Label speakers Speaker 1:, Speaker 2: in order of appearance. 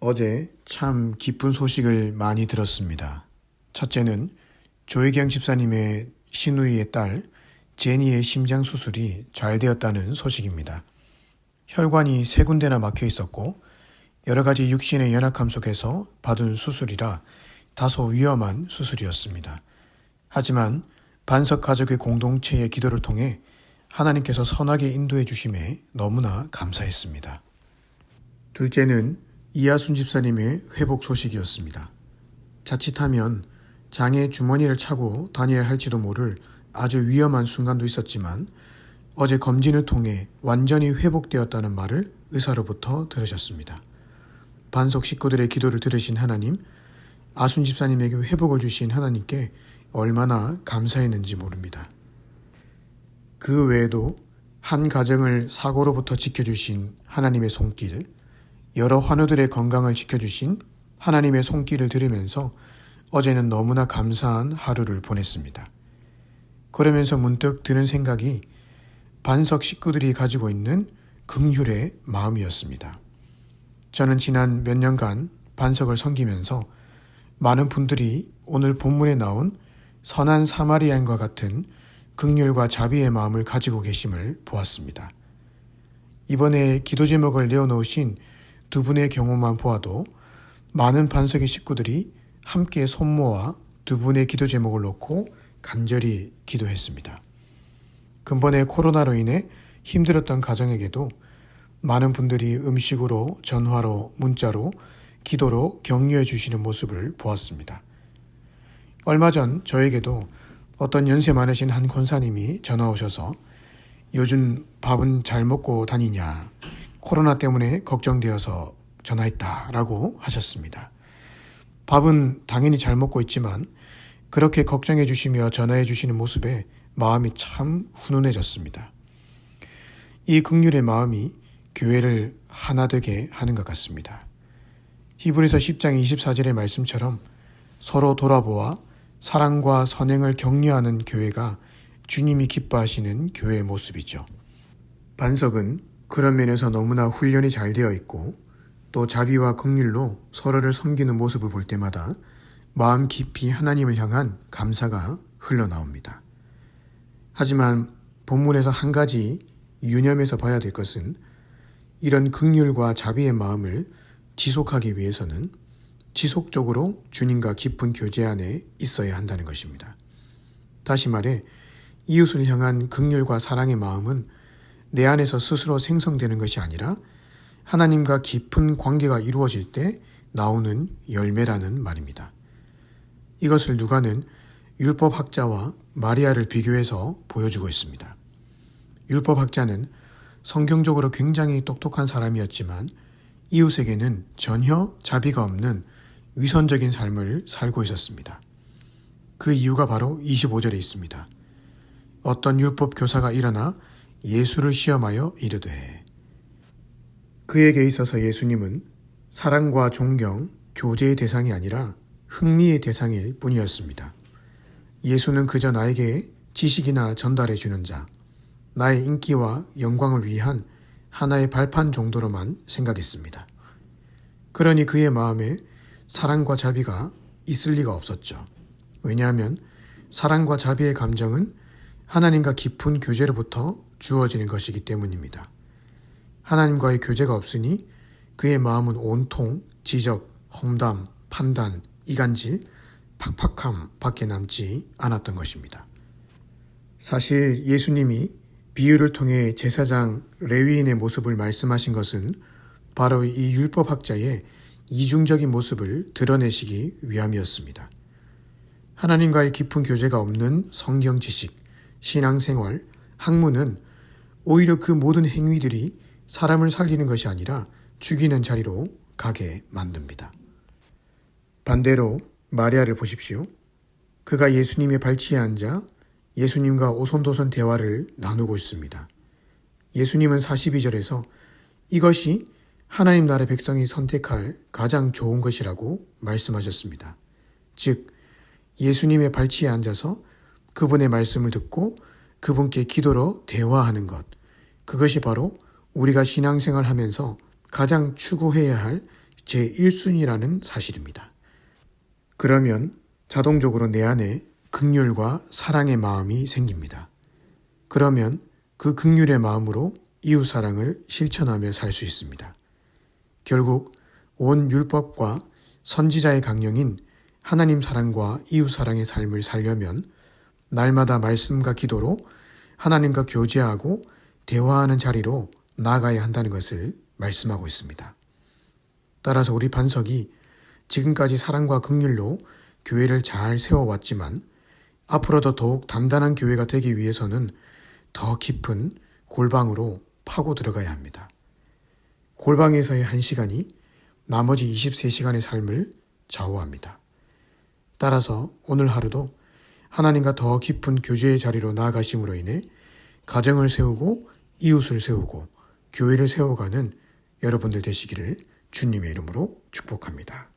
Speaker 1: 어제 참 기쁜 소식을 많이 들었습니다. 첫째는 조혜경 집사님의 시누이의 딸 제니의 심장 수술이 잘 되었다는 소식입니다. 혈관이 세 군데나 막혀 있었고 여러 가지 육신의 연약함 속에서 받은 수술이라 다소 위험한 수술이었습니다. 하지만 반석 가족의 공동체의 기도를 통해 하나님께서 선하게 인도해 주심에 너무나 감사했습니다. 둘째는 이하순 집사님의 회복 소식이었습니다. 자칫하면 장의 주머니를 차고 다녀야 할지도 모를 아주 위험한 순간도 있었지만 어제 검진을 통해 완전히 회복되었다는 말을 의사로부터 들으셨습니다. 반석 식구들의 기도를 들으신 하나님, 아순 집사님에게 회복을 주신 하나님께 얼마나 감사했는지 모릅니다. 그 외에도 한 가정을 사고로부터 지켜주신 하나님의 손길, 여러 환우들의 건강을 지켜주신 하나님의 손길을 들으면서 어제는 너무나 감사한 하루를 보냈습니다. 그러면서 문득 드는 생각이 반석 식구들이 가지고 있는 긍휼의 마음이었습니다. 저는 지난 몇 년간 반석을 섬기면서 많은 분들이 오늘 본문에 나온 선한 사마리아인과 같은 긍휼과 자비의 마음을 가지고 계심을 보았습니다. 이번에 기도 제목을 내어놓으신 두 분의 경우만 보아도 많은 반석의 식구들이 함께 손 모아 두 분의 기도 제목을 놓고 간절히 기도했습니다. 근본의 코로나로 인해 힘들었던 가정에게도 많은 분들이 음식으로, 전화로, 문자로, 기도로 격려해 주시는 모습을 보았습니다. 얼마 전 저에게도 어떤 연세 많으신 한 권사님이 전화 오셔서 요즘 밥은 잘 먹고 다니냐, 코로나 때문에 걱정되어서 전화했다라고 하셨습니다. 밥은 당연히 잘 먹고 있지만 그렇게 걱정해 주시며 전화해 주시는 모습에 마음이 참 훈훈해졌습니다. 이 긍휼의 마음이 교회를 하나 되게 하는 것 같습니다. 히브리서 10장 24절의 말씀처럼 서로 돌아보아 사랑과 선행을 격려하는 교회가 주님이 기뻐하시는 교회의 모습이죠. 반석은 그런 면에서 너무나 훈련이 잘 되어 있고 또 자비와 긍휼로 서로를 섬기는 모습을 볼 때마다 마음 깊이 하나님을 향한 감사가 흘러나옵니다. 하지만 본문에서 한 가지 유념해서 봐야 될 것은 이런 긍휼과 자비의 마음을 지속하기 위해서는 지속적으로 주님과 깊은 교제 안에 있어야 한다는 것입니다. 다시 말해 이웃을 향한 긍휼과 사랑의 마음은 내 안에서 스스로 생성되는 것이 아니라 하나님과 깊은 관계가 이루어질 때 나오는 열매라는 말입니다. 이것을 누가는 율법학자와 마리아를 비교해서 보여주고 있습니다. 율법학자는 성경적으로 굉장히 똑똑한 사람이었지만 이웃에게는 전혀 자비가 없는 위선적인 삶을 살고 있었습니다. 그 이유가 바로 25절에 있습니다. 어떤 율법 교사가 일어나 예수를 시험하여 이르되. 그에게 있어서 예수님은 사랑과 존경, 교제의 대상이 아니라 흥미의 대상일 뿐이었습니다. 예수는 그저 나에게 지식이나 전달해 주는 자, 나의 인기와 영광을 위한 하나의 발판 정도로만 생각했습니다. 그러니 그의 마음에 사랑과 자비가 있을 리가 없었죠. 왜냐하면 사랑과 자비의 감정은 하나님과 깊은 교제로부터 주어지는 것이기 때문입니다. 하나님과의 교제가 없으니 그의 마음은 온통 지적, 험담, 판단, 이간질, 팍팍함 밖에 남지 않았던 것입니다. 사실 예수님이 비유를 통해 제사장 레위인의 모습을 말씀하신 것은 바로 이 율법학자의 이중적인 모습을 드러내시기 위함이었습니다. 하나님과의 깊은 교제가 없는 성경 지식, 신앙생활, 학문은 오히려 그 모든 행위들이 사람을 살리는 것이 아니라 죽이는 자리로 가게 만듭니다. 반대로 마리아를 보십시오. 그가 예수님의 발치에 앉아 예수님과 오손도손 대화를 나누고 있습니다. 예수님은 42절에서 이것이 하나님 나라의 백성이 선택할 가장 좋은 것이라고 말씀하셨습니다. 즉, 예수님의 발치에 앉아서 그분의 말씀을 듣고 그분께 기도로 대화하는 것, 그것이 바로 우리가 신앙생활 하면서 가장 추구해야 할 제1순위라는 사실입니다. 그러면 자동적으로 내 안에 긍휼과 사랑의 마음이 생깁니다. 그러면 그 긍휼의 마음으로 이웃사랑을 실천하며 살 수 있습니다. 결국 온 율법과 선지자의 강령인 하나님 사랑과 이웃사랑의 삶을 살려면 날마다 말씀과 기도로 하나님과 교제하고 대화하는 자리로 나아가야 한다는 것을 말씀하고 있습니다. 따라서 우리 반석이 지금까지 사랑과 긍휼로 교회를 잘 세워왔지만 앞으로도 더욱 단단한 교회가 되기 위해서는 더 깊은 골방으로 파고 들어가야 합니다. 골방에서의 1시간이 나머지 23시간의 삶을 좌우합니다. 따라서 오늘 하루도 하나님과 더 깊은 교제의 자리로 나아가심으로 인해 가정을 세우고 이웃을 세우고 교회를 세워가는 여러분들 되시기를 주님의 이름으로 축복합니다.